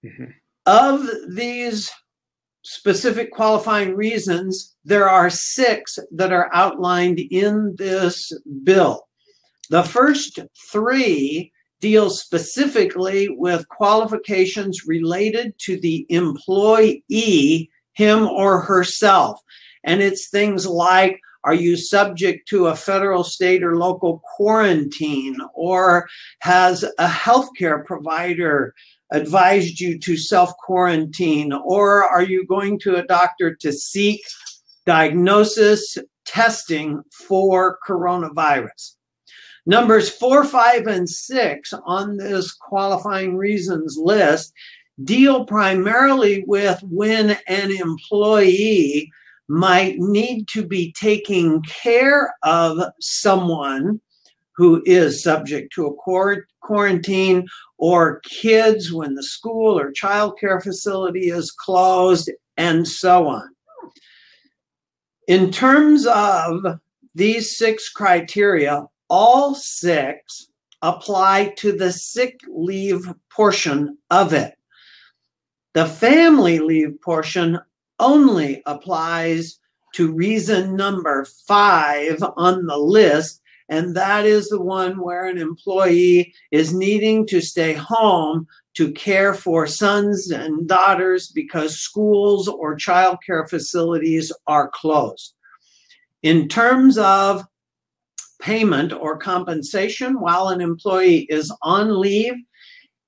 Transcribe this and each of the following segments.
Mhm. Of these specific qualifying reasons, there are 6 that are outlined in this bill. The first 3 deal specifically with qualifications related to the employee, him or herself. And it's things like, are you subject to a federal, state, or local quarantine? Or has a healthcare provider advised you to self-quarantine? Or are you going to a doctor to seek diagnosis, testing for coronavirus? Numbers 4, 5, and 6 on this qualifying reasons list deal primarily with when an employee might need to be taking care of someone who is subject to a quarantine, or kids when the school or child care facility is closed, and so on. In terms of these 6 criteria, all 6 apply to the sick leave portion of it. The family leave portion only applies to reason number 5 on the list, and that is the one where an employee is needing to stay home to care for sons and daughters because schools or child care facilities are closed. In terms of payment or compensation while an employee is on leave,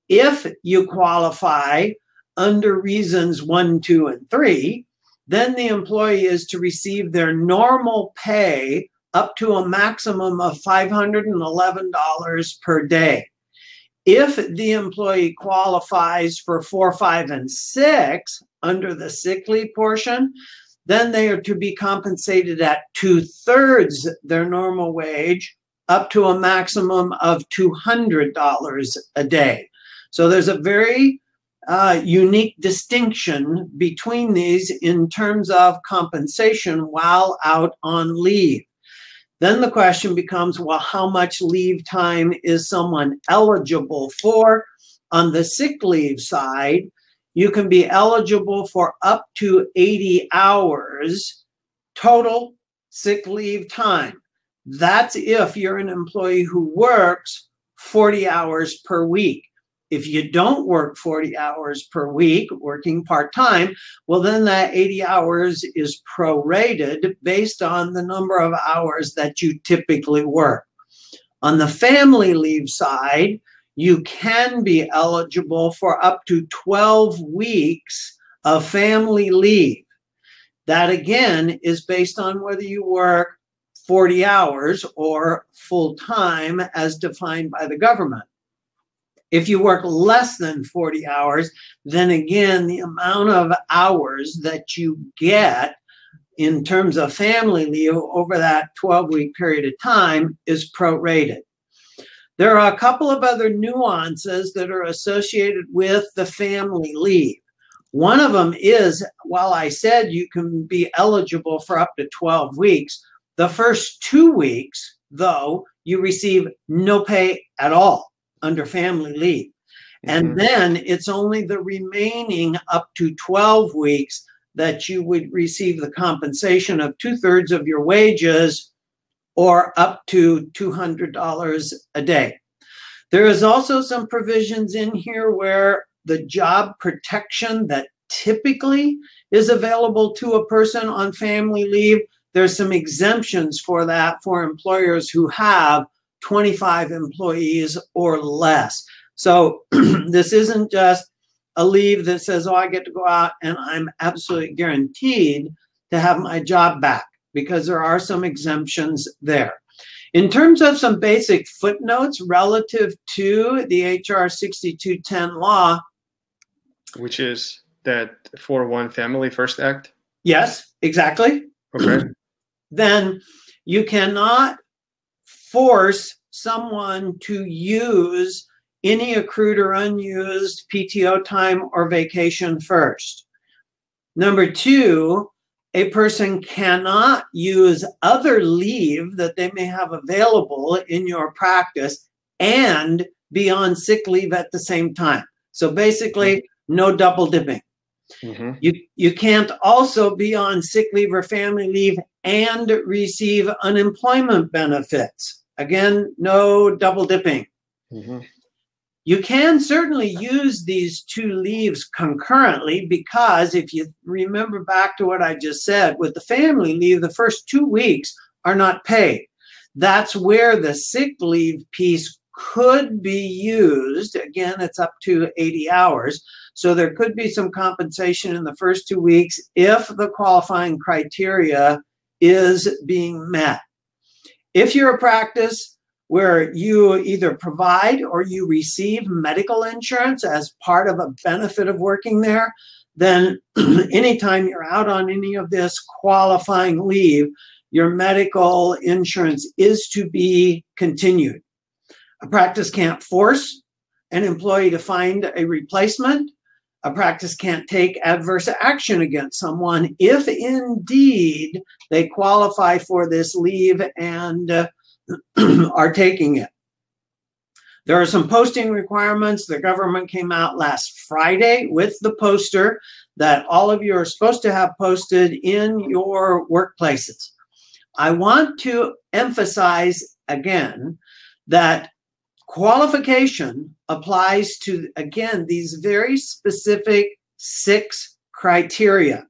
if you qualify under reasons 1, 2, and 3, then the employee is to receive their normal pay up to a maximum of $511 per day. If the employee qualifies for 4, 5, and 6 under the sick leave portion, then they are to be compensated at 2/3 their normal wage, up to a maximum of $200 a day. So there's a very unique distinction between these in terms of compensation while out on leave. Then the question becomes, well, how much leave time is someone eligible for? On the sick leave side, you can be eligible for up to 80 hours total sick leave time. That's if you're an employee who works 40 hours per week. If you don't work 40 hours per week, working part-time, well, then that 80 hours is prorated based on the number of hours that you typically work. On the family leave side, you can be eligible for up to 12 weeks of family leave. That, again, is based on whether you work 40 hours or full-time as defined by the government. If you work less than 40 hours, then again, the amount of hours that you get in terms of family leave over that 12-week period of time is prorated. There are a couple of other nuances that are associated with the family leave. One of them is, while I said you can be eligible for up to 12 weeks, the first 2 weeks, though, you receive no pay at all under family leave. And then it's only the remaining up to 12 weeks that you would receive the compensation of 2/3 of your wages, or up to $200 a day. There is also some provisions in here where the job protection that typically is available to a person on family leave, there's some exemptions for that for employers who have 25 employees or less. So this isn't just a leave that says, oh, I get to go out and I'm absolutely guaranteed to have my job back, because there are some exemptions there. In terms of some basic footnotes relative to the HR 6210 law. Which is that 4-1 Family First Act? Yes, exactly. Okay. Then you cannot force someone to use any accrued or unused PTO time or vacation first. Number 2, a person cannot use other leave that they may have available in your practice and be on sick leave at the same time. So basically, no double dipping. Mhm. You can't also be on sick leave or family leave and receive unemployment benefits. Again, no double dipping. Mhm. You can certainly use these two leaves concurrently, because if you remember back to what I just said, with the family leave, the first 2 weeks are not paid. That's where the sick leave piece could be used. Again, it's up to 80 hours. So there could be some compensation in the first 2 weeks if the qualifying criteria is being met. If you're a practice where you either provide or you receive medical insurance as part of a benefit of working there, then anytime you're out on any of this qualifying leave, your medical insurance is to be continued. A practice can't force an employee to find a replacement. A practice can't take adverse action against someone if indeed they qualify for this leave and are taking it. There are some posting requirements. The government came out last Friday with the poster that all of you are supposed to have posted in your workplaces. I want to emphasize again that qualification applies to, again, these very specific 6 criteria.